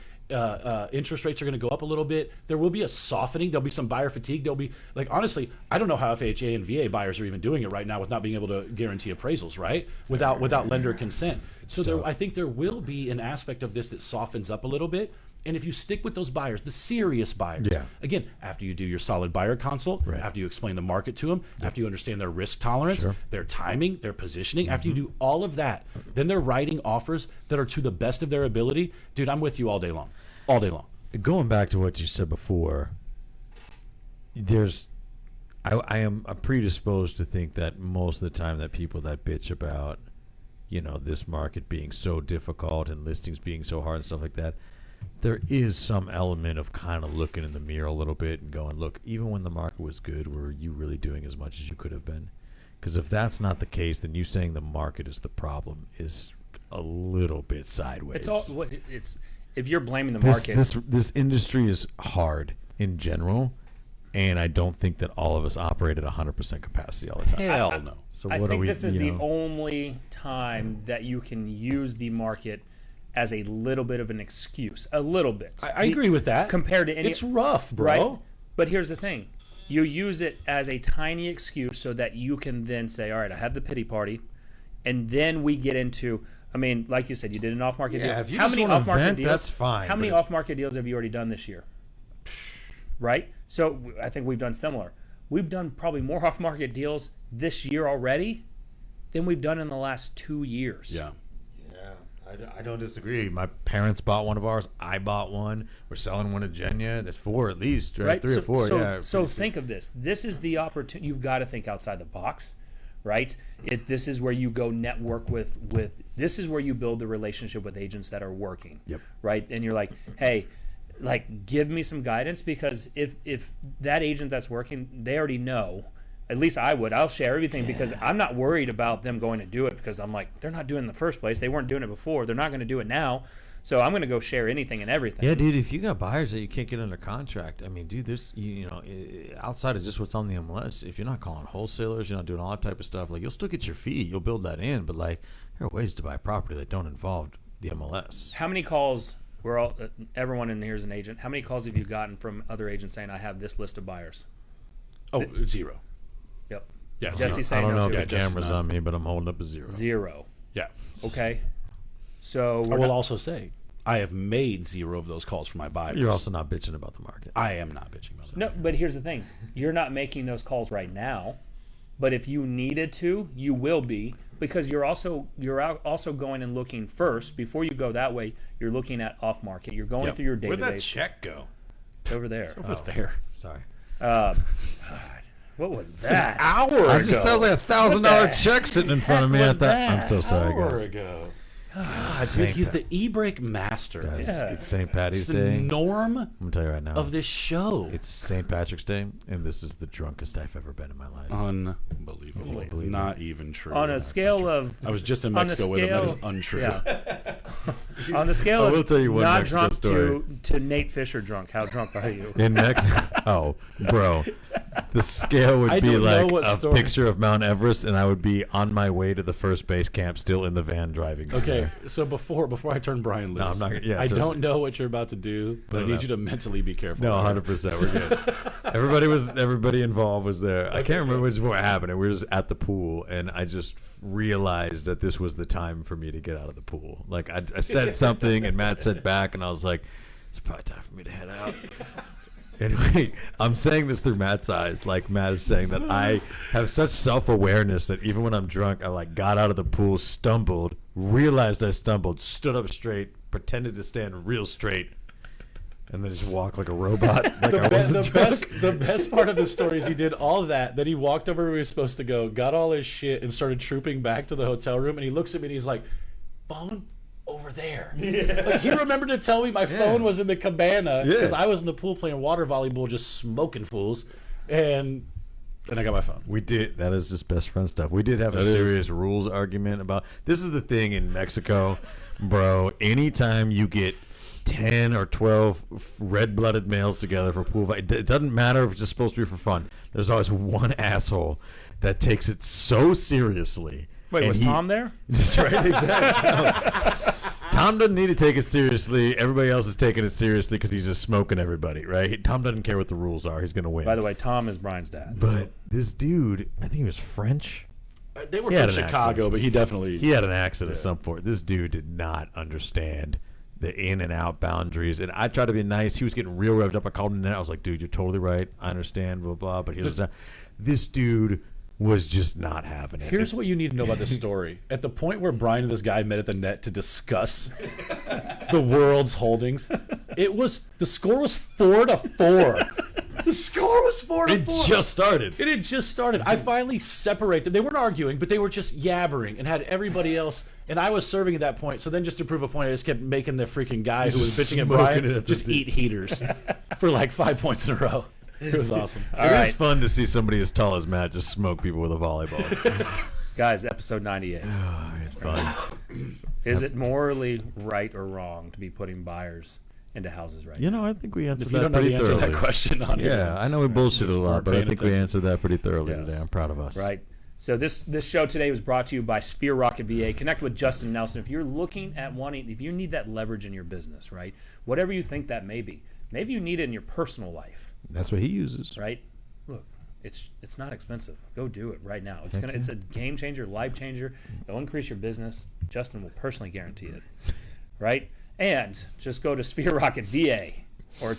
Interest rates are going to go up a little bit. There will be a softening. There'll be some buyer fatigue. There'll be, like, honestly, I don't know how FHA and VA buyers are even doing it right now with not being able to guarantee appraisals, right? Without lender consent. So I think there will be an aspect of this that softens up a little bit. And if you stick with those buyers, the serious buyers, again, after you do your solid buyer consult, after you explain the market to them, after you understand their risk tolerance, their timing, their positioning, after you do all of that, then they're writing offers that are to the best of their ability. Dude, I'm with you all day long. All day long. Going back to what you said before, I'm predisposed to think that most of the time that people that bitch about, this market being so difficult and listings being so hard and stuff like that, there is some element of kind of looking in the mirror a little bit and going, look, even when the market was good, were you really doing as much as you could have been? Because if that's not the case, then you saying the market is the problem is a little bit sideways. It's if you're blaming the market. This industry is hard in general, and I don't think that all of us operate at 100% capacity all the time. Hell no. So I what think are we, this is the only time that you can use the market as a little bit of an excuse. A little bit. I agree with that. Compared to any... It's rough, bro. Right? But here's the thing. You use it as a tiny excuse so that you can then say, all right, I had the pity party, and then we get into... I mean, like you said, you did an off-market deal. If you just want to vent, that's fine. How many off-market deals have you already done this year? Right? So I think we've done similar. We've done probably more off-market deals this year already than we've done in the last 2 years. Yeah. I don't disagree. My parents bought one of ours. I bought one. We're selling one at Genya. There's 4 at least, right? 3 or 4. So think of this. This is the opportunity. You've got to think outside the box, right? This is where you go network with. This is where you build the relationship with agents that are working. Yep. Right. And you're like, hey, like, give me some guidance, because if that agent that's working, they already know. At least I would. I'll share everything because I'm not worried about them going to do it, because I'm like, they're not doing it in the first place. They weren't doing it before. They're not going to do it now. So I'm going to go share anything and everything. Yeah, dude, if you got buyers that you can't get under contract, I mean, dude, this, outside of just what's on the MLS, if you're not calling wholesalers, you're not doing all that type of stuff, like, you'll still get your fee. You'll build that in. But, like, there are ways to buy property that don't involve the MLS. How many calls, everyone in here is an agent, how many calls have you gotten from other agents saying, I have this list of buyers? Oh, 0. Yep. Yeah, Jesse's I saying don't no know too. if the camera's on me, but I'm holding up a 0. 0. Yeah. Okay. So I will also say, I have made 0 of those calls for my buyers. You're also not bitching about the market. I am not bitching about that. No, but here's the thing. You're not making those calls right now, but if you needed to, you will be, because you're also going and looking first. Before you go that way, you're looking at off market. You're going through your database. Where'd that check go? It's over there. Over there. Sorry. What was that? Hour I just that was like $1,000 check sitting in front of me. was I'm so sorry, Hour guys. ago. God, dude, he's the e-brake master. Guys, Yes. it's St. Patty's It's the Day. norm I'm gonna tell you right now. of this show. It's St. Patrick's Day, and this is the drunkest I've ever been in my life. Unbelievable. Believe It's it. not even true. On a scale of... I was just in on the Mexico with him. That is scale- untrue. Yeah. On the scale I will of tell you one not Mexico drunk story. to Nate Fisher drunk, how drunk are you? In Mexico, oh, bro, the scale would I be don't know like what a story. picture of Mount Everest, and I would be on my way to the first base camp, still in the van driving. Okay, so before I turn Brian loose, No, I'm not gonna- yeah, I trust don't me. know what you're about to do, but No, I need no. you to mentally be careful. No, 100%. We're good. Everybody involved was there. I can't remember what happened. We were just at the pool, and I just realized that this was the time for me to get out of the pool. Like, I said something, and Matt said back, and I was like, it's probably time for me to head out. Anyway, I'm saying this through Matt's eyes. Like, Matt is saying that I have such self-awareness that even when I'm drunk, I, like, got out of the pool, stumbled, realized I stumbled, stood up straight, pretended to stand real straight, and then just walk like a robot. Like I wasn't drunk. The best part of the story is he did all of that. Then he walked over where he was supposed to go, got all his shit, and started trooping back to the hotel room. And he looks at me and he's like, phone over there. Yeah. Like, he remembered to tell me my phone was in the cabana because I was in the pool playing water volleyball, just smoking fools. And I got my phone. We did. That is just best friend stuff. We did have a serious rules argument about. This is the thing in Mexico, bro. Anytime you get 10 or 12 red-blooded males together for pool fight, it doesn't matter if it's just supposed to be for fun. There's always one asshole that takes it so seriously. Wait, was Tom there? That's right, exactly. Tom doesn't need to take it seriously. Everybody else is taking it seriously because he's just smoking everybody, right? Tom doesn't care what the rules are. He's going to win. By the way, Tom is Brian's dad. But this dude, I think he was French. They were from Chicago, but he had an accent at some point. This dude did not understand the in and out boundaries. And I tried to be nice. He was getting real revved up. I called him in. I was like, dude, you're totally right. I understand, blah, blah. But he was this dude was just not having it. Here's what you need to know about this story. At the point where Brian and this guy met at the net to discuss the world's holdings, the score was 4-4. The score was 4-4. It just started. It had just started. I finally separated. They weren't arguing, but they were just yabbering and had everybody else. And I was serving at that point. So then just to prove a point, I just kept making the freaking guy who was bitching at Brian just eat heaters for like 5 points in a row. It was awesome. It is fun to see somebody as tall as Matt just smoke people with a volleyball. Guys, episode 98. Oh, it's fun. Is it morally right or wrong to be putting buyers into houses right now? I think we answered If you that don't know pretty the answer to thoroughly. that question on here. Yeah, I know we bullshit a lot, but I think we attention. answered that pretty thoroughly Yes. today. I'm proud of us. Right. So this show today was brought to you by Sphere Rocket VA. Connect with Justin Nelson. If you're looking at if you need that leverage in your business, right? Whatever you think that may be. Maybe you need it in your personal life. That's what he uses. Right? Look, it's not expensive. Go do it right now. It's a game changer, life changer. It'll increase your business. Justin will personally guarantee it. Right? And just go to Sphere Rocket VA or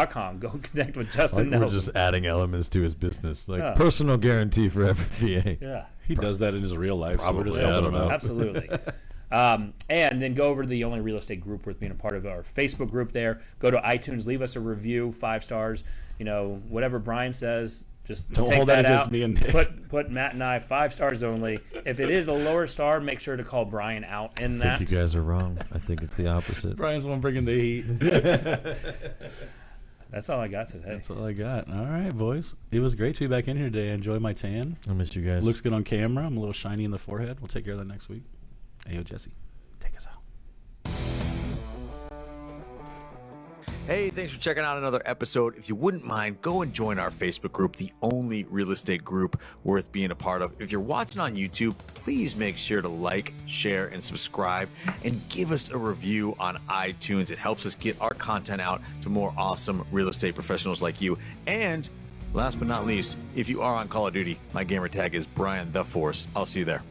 .com. Go connect with Justin We're Nelson. just adding elements to his business, like personal guarantee for every VA. Yeah. He does that in his real life. Probably, So we're just I helping don't him know. out. Absolutely. And then go over to the Only Real Estate group worth being a part of our Facebook group there. Go to iTunes, leave us a review, 5 stars. Whatever Brian says, just Don't take hold that out. against me and Nick. Put Matt and I 5 stars only. If it is a lower star, make sure to call Brian out in I that. think you guys are wrong. I think it's the opposite. Brian's the one bringing the heat. That's all I got today. That's all I got. All right, boys. It was great to be back in here today. I enjoy my tan. I missed you guys. Looks good on camera. I'm a little shiny in the forehead. We'll take care of that next week. Ayo, Jesse. Take us out. Hey, thanks for checking out another episode. If you wouldn't mind, go and join our Facebook group, the only real estate group worth being a part of. If you're watching on YouTube, please make sure to like, share, and subscribe, and give us a review on iTunes. It helps us get our content out to more awesome real estate professionals like you. And last but not least, if you are on Call of Duty, my gamer tag is Brian the Force. I'll see you there.